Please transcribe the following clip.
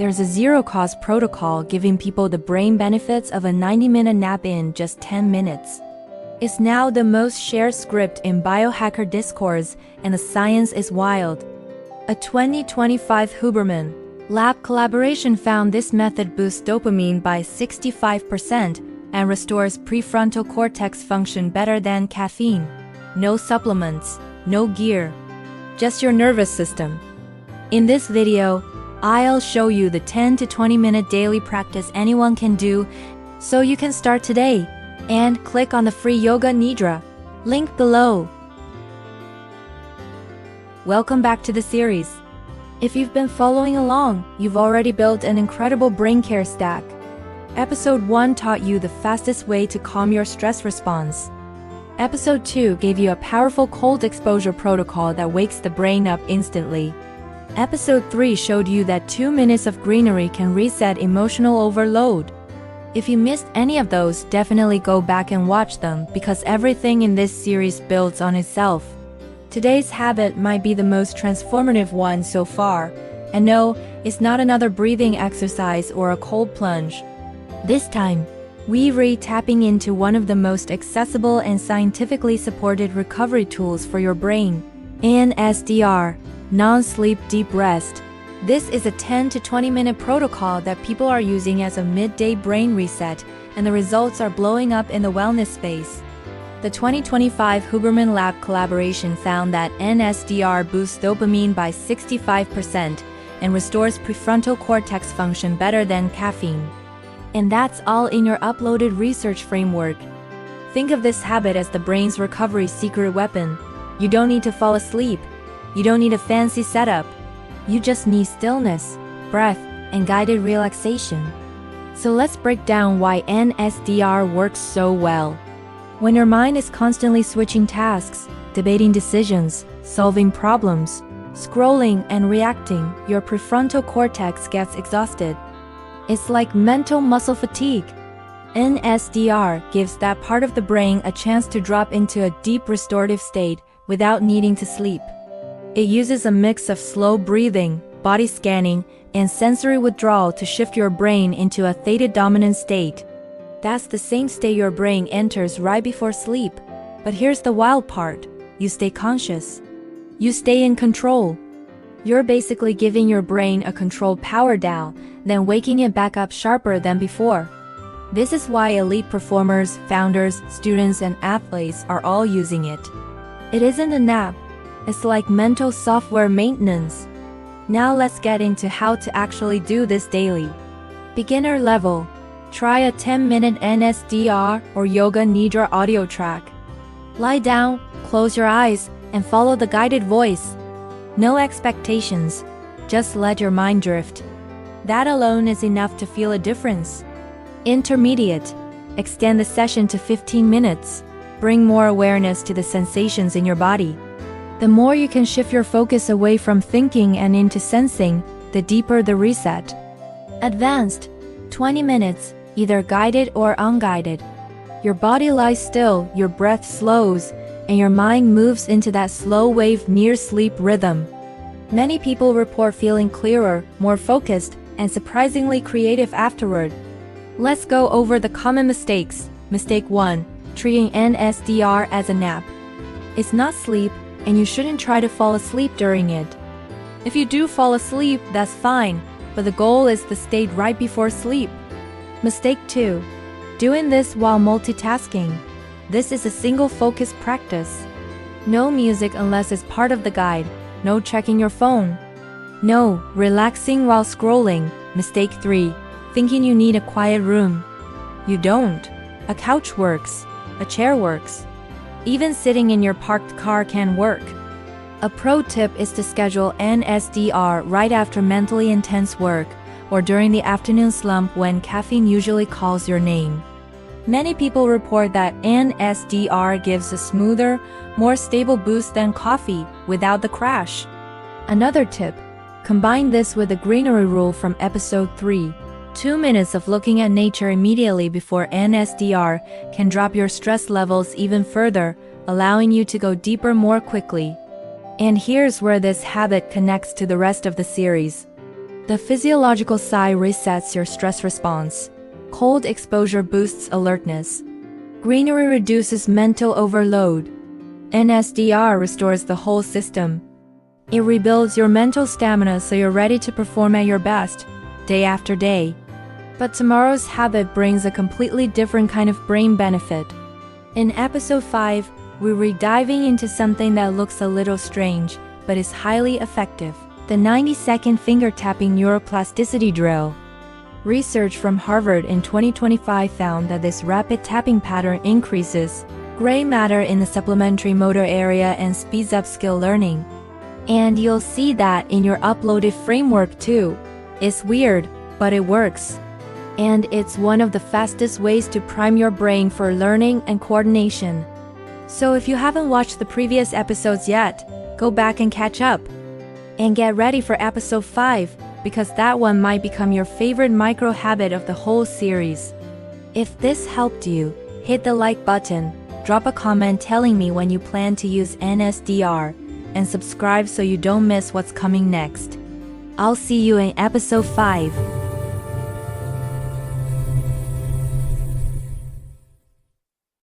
there's a zero-cost protocol giving people the brain benefits of a 90-minute nap in just 10 minutes. It's now the most shared script in biohacker discourse, and the science is wild. A 2025 Huberman Lab collaboration found this method boosts dopamine by 65% and restores prefrontal cortex function better than caffeine. No supplements, no gear, just your nervous system. In this video, I'll show you the 10 to 20 minute daily practice anyone can do, so you can start today, and click on the free Yoga Nidra link below. Welcome back to the series. If you've been following along, you've already built an incredible brain care stack. Episode 1 taught you the fastest way to calm your stress response. Episode 2 gave you a powerful cold exposure protocol that wakes the brain up instantly. Episode 3 showed you that 2 minutes of greenery can reset emotional overload. If you missed any of those, definitely go back and watch them, because everything in this series builds on itself. Today's habit might be the most transformative one so far, and no, it's not another breathing exercise or a cold plunge. This time, we're tapping into one of the most accessible and scientifically supported recovery tools for your brain, NSDR, non-sleep deep rest. This is a 10 to 20 minute protocol that people are using as a midday brain reset, and the results are blowing up in the wellness space. The 2025 Huberman Lab collaboration found that NSDR boosts dopamine by 65% and restores prefrontal cortex function better than caffeine. And that's all in your uploaded research framework. Think of this habit as the brain's recovery secret weapon. You don't need to fall asleep. You don't need a fancy setup. You just need stillness, breath, and guided relaxation. So let's break down why NSDR works so well. When your mind is constantly switching tasks, debating decisions, solving problems, scrolling and reacting, your prefrontal cortex gets exhausted. It's like mental muscle fatigue. NSDR gives that part of the brain a chance to drop into a deep restorative state without needing to sleep. It uses a mix of slow breathing, body scanning, and sensory withdrawal to shift your brain into a theta-dominant state. That's the same state your brain enters right before sleep. But here's the wild part. You stay conscious. You stay in control. You're basically giving your brain a controlled power down, then waking it back up sharper than before. This is why elite performers, founders, students, and athletes are all using it. It isn't a nap. It's like mental software maintenance. Now let's get into how to actually do this daily. Beginner level. Try a 10-minute NSDR or Yoga Nidra audio track. Lie down, close your eyes, and follow the guided voice. No expectations, just let your mind drift. That alone is enough to feel a difference. Intermediate. Extend the session to 15 minutes. Bring more awareness to the sensations in your body. The more you can shift your focus away from thinking and into sensing, the deeper the reset. Advanced. 20 minutes. Either guided or unguided. Your body lies still, your breath slows, and your mind moves into that slow wave near sleep rhythm. Many people report feeling clearer, more focused, and surprisingly creative afterward. Let's go over the common mistakes. Mistake 1. Treating NSDR as a nap. It's not sleep, and you shouldn't try to fall asleep during it. If you do fall asleep, that's fine, but the goal is the state right before sleep. Mistake 2. Doing this while multitasking. This is a single focus practice. No music unless it's part of the guide. No checking your phone. No relaxing while scrolling. Mistake 3. Thinking you need a quiet room. You don't. A couch works. A chair works. Even sitting in your parked car can work. A pro tip is to schedule NSDR right after mentally intense work, or during the afternoon slump when caffeine usually calls your name. Many people report that NSDR gives a smoother, more stable boost than coffee without the crash. Another tip, combine this with the greenery rule from episode 3. 2 minutes of looking at nature immediately before NSDR can drop your stress levels even further, allowing you to go deeper more quickly. And here's where this habit connects to the rest of the series. The physiological sigh resets your stress response. Cold exposure boosts alertness. Greenery reduces mental overload. NSDR restores the whole system. It rebuilds your mental stamina so you're ready to perform at your best, day after day. But tomorrow's habit brings a completely different kind of brain benefit. In episode 5, we're diving into something that looks a little strange, but is highly effective. The 90-second finger-tapping neuroplasticity drill. Research from Harvard in 2025 found that this rapid tapping pattern increases gray matter in the supplementary motor area and speeds up skill learning. And you'll see that in your uploaded framework too. It's weird, but it works. And it's one of the fastest ways to prime your brain for learning and coordination. So if you haven't watched the previous episodes yet, go back and catch up. And get ready for episode 5, because that one might become your favorite micro habit of the whole series. If this helped you, hit the like button, drop a comment telling me when you plan to use NSDR, and subscribe so you don't miss what's coming next. I'll see you in episode 5.